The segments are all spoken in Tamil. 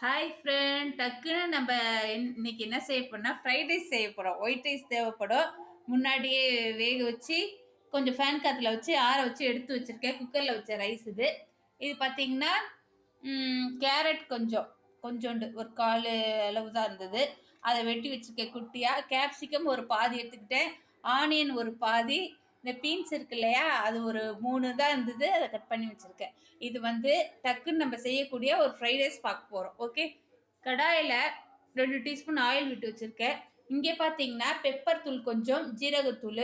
ஹாய் ஃப்ரெண்ட், டக்குன்னு நம்ம இன்னைக்கு என்ன செய்ய போறோம்னா ஃப்ரைட் ரைஸ் செய்ய போகிறோம். ஒயிட் ரைஸ் தேவைப்படும். முன்னாடியே வேக வச்சு கொஞ்சம் ஃபேன் காற்றுல வச்சு ஆற வச்சு எடுத்து வச்சுருக்கேன். குக்கரில் வச்ச ரைஸ் இது. இது பார்த்தீங்கன்னா கேரட் கொஞ்சோண்டு ஒரு கால் அளவு தான் இருந்தது. அதை வெட்டி வச்சுருக்கேன் குட்டியாக. கேப்சிகம் ஒரு பாதி எடுத்துக்கிட்டேன். ஆனியன் ஒரு பாதி. இந்த பீன்ஸ் இருக்கு இல்லையா, அது ஒரு 3 தான் இருந்தது. அதை கட் பண்ணி வச்சுருக்கேன். இது டக்குன்னு நம்ம செய்யக்கூடிய ஒரு ஃப்ரைட் ரைஸ் பார்க்க போகிறோம். ஓகே, கடாயில் 2 டீஸ்பூன் ஆயில் விட்டு வச்சுருக்கேன். இங்கே பார்த்தீங்கன்னா பெப்பர் தூள் கொஞ்சம், ஜீரகத்தூள்,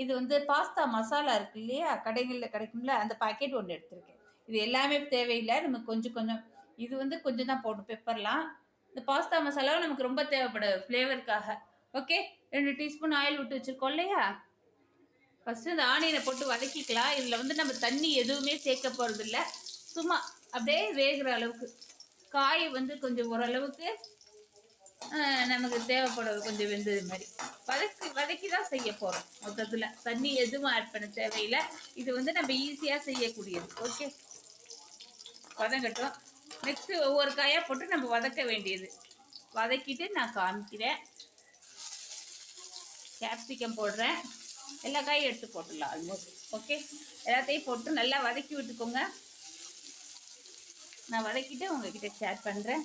இது பாஸ்தா மசாலா இருக்கு இல்லையா, கடைகளில் கிடைக்கும்ல, அந்த பாக்கெட் ஒன்று எடுத்திருக்கேன். இது எல்லாமே தேவையில்லை, நமக்கு கொஞ்சம் கொஞ்சம். இது கொஞ்சம் தான் போடும் பெப்பர்லாம். இந்த பாஸ்தா மசாலாவும் நமக்கு ரொம்ப தேவைப்படாது ஃப்ளேவருக்காக. ஓகே, 2 டீஸ்பூன் ஆயில் விட்டு வச்சுருக்கோம் இல்லையா. ஃபஸ்ட்டு இந்த ஆனியனை போட்டு வதக்கிக்கலாம். இதில் நம்ம தண்ணி எதுவுமே சேர்க்க போகிறது இல்லை. சும்மா அப்படியே வேகிற அளவுக்கு காய் கொஞ்சம் ஓரளவுக்கு நமக்கு தேவைப்படுறது கொஞ்சம் வெந்தது மாதிரி வதக்கி தான் செய்ய போகிறோம். மொத்தத்தில் தண்ணி எதுவும் ஆட் பண்ண தேவையில்லை. இது நம்ம ஈஸியாக செய்யக்கூடியது. ஓகே, வதங்கட்டும். நெக்ஸ்ட்டு ஒவ்வொரு காயாக போட்டு நம்ம வதக்க வேண்டியது. வதக்கிட்டு நான் காமிக்கிறேன். கேப்சிகம் போடுறேன். எல்லா காயும் எடுத்து போட்டுடலாம் ஆல்மோஸ்ட். ஓகே, எல்லாத்தையும் போட்டு நல்லா வதக்கி விட்டுக்கோங்க. நான் வதக்கிட்டு உங்ககிட்ட ஷேர் பண்ணுறேன்.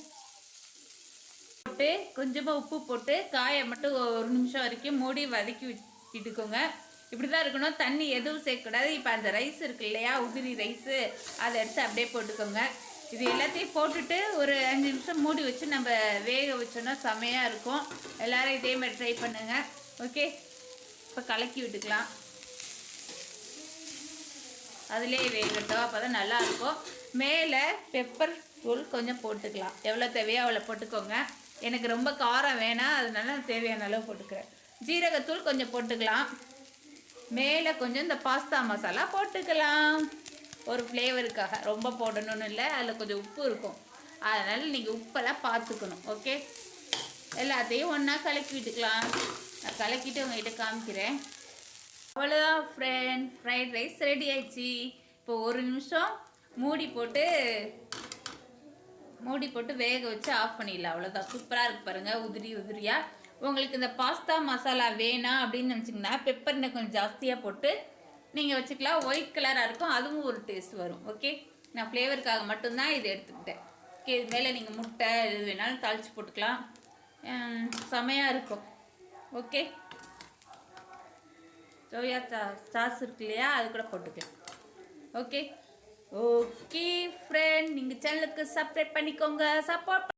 போட்டு கொஞ்சமாக உப்பு போட்டு காயை மட்டும் 1 நிமிஷம் வரைக்கும் மூடி வதக்கி விட்டுக்கோங்க. இப்படி தான் இருக்கணும், தண்ணி எதுவும் சேர்க்கக்கூடாது. இப்போ அந்த ரைஸ் இருக்கு இல்லையா, உதிரி ரைஸு, அதை எடுத்து அப்படியே போட்டுக்கோங்க. இது எல்லாத்தையும் போட்டுட்டு ஒரு 5 நிமிஷம் மூடி வச்சு நம்ம வேக வச்சோன்னா செமையாக இருக்கும். எல்லோரும் இதே மாதிரி ட்ரை பண்ணுங்கள். ஓகே, இப்போ கலக்கி விட்டுக்கலாம். அதிலே வேகட்டும், அப்போ தான் நல்லாயிருக்கும். மேலே பெப்பர் தூள் கொஞ்சம் போட்டுக்கலாம். எவ்வளோ தேவையோ அவ்வளோ போட்டுக்கோங்க. எனக்கு ரொம்ப காரம் வேணாம், அதனால தேவையான அளவு போட்டுக்கிறேன். ஜீரகத்தூள் கொஞ்சம் போட்டுக்கலாம். மேலே கொஞ்சம் இந்த பாஸ்தா மசாலா போட்டுக்கலாம், ஒரு ஃப்ளேவருக்காக. ரொம்ப போடணும்னு இல்லை, அதில் கொஞ்சம் உப்பு இருக்கும், அதனால் நீங்கள் உப்பெல்லாம் பார்த்துக்கணும். ஓகே, எல்லாத்தையும் ஒன்றா கலக்கி விட்டுக்கலாம். நான் கலக்கிட்டு உங்கள்கிட்ட காமிக்கிறேன். அவ்வளோதான் ஃப்ரெண்ட், ஃப்ரைட் ரைஸ் ரெடி ஆயிடுச்சு. இப்போ 1 நிமிஷம் மூடி போட்டு வேக வச்சு ஆஃப் பண்ணிடலாம். அவ்வளோதான், சூப்பராக இருக்குது பாருங்கள், உதிரி உதிரியாக. உங்களுக்கு இந்த பாஸ்தா மசாலா வேணாம் அப்படின்னு நினச்சிங்கன்னா பெப்பர் இன்னும் கொஞ்சம் ஜாஸ்தியாக போட்டு நீங்கள் வச்சுக்கலாம். ஒயிட் கலராக இருக்கும், அதுவும் ஒரு டேஸ்ட் வரும். ஓகே, நான் ஃப்ளேவருக்காக மட்டும்தான் இது எடுத்துக்கிட்டேன். ஓகே, இது மேலே நீங்கள் முட்டை எது வேணாலும் தாளித்து போட்டுக்கலாம், செமையாக இருக்கும். ஓகே, சோயா சாஸ் இருக்கு இல்லையா, அது கூட போட்டுக்கலாம். ஓகே ஓகே ஃப்ரெண்ட், நீங்கள் சேனலுக்கு சப்ஸ்கிரைப் பண்ணிக்கோங்க, சப்போர்ட்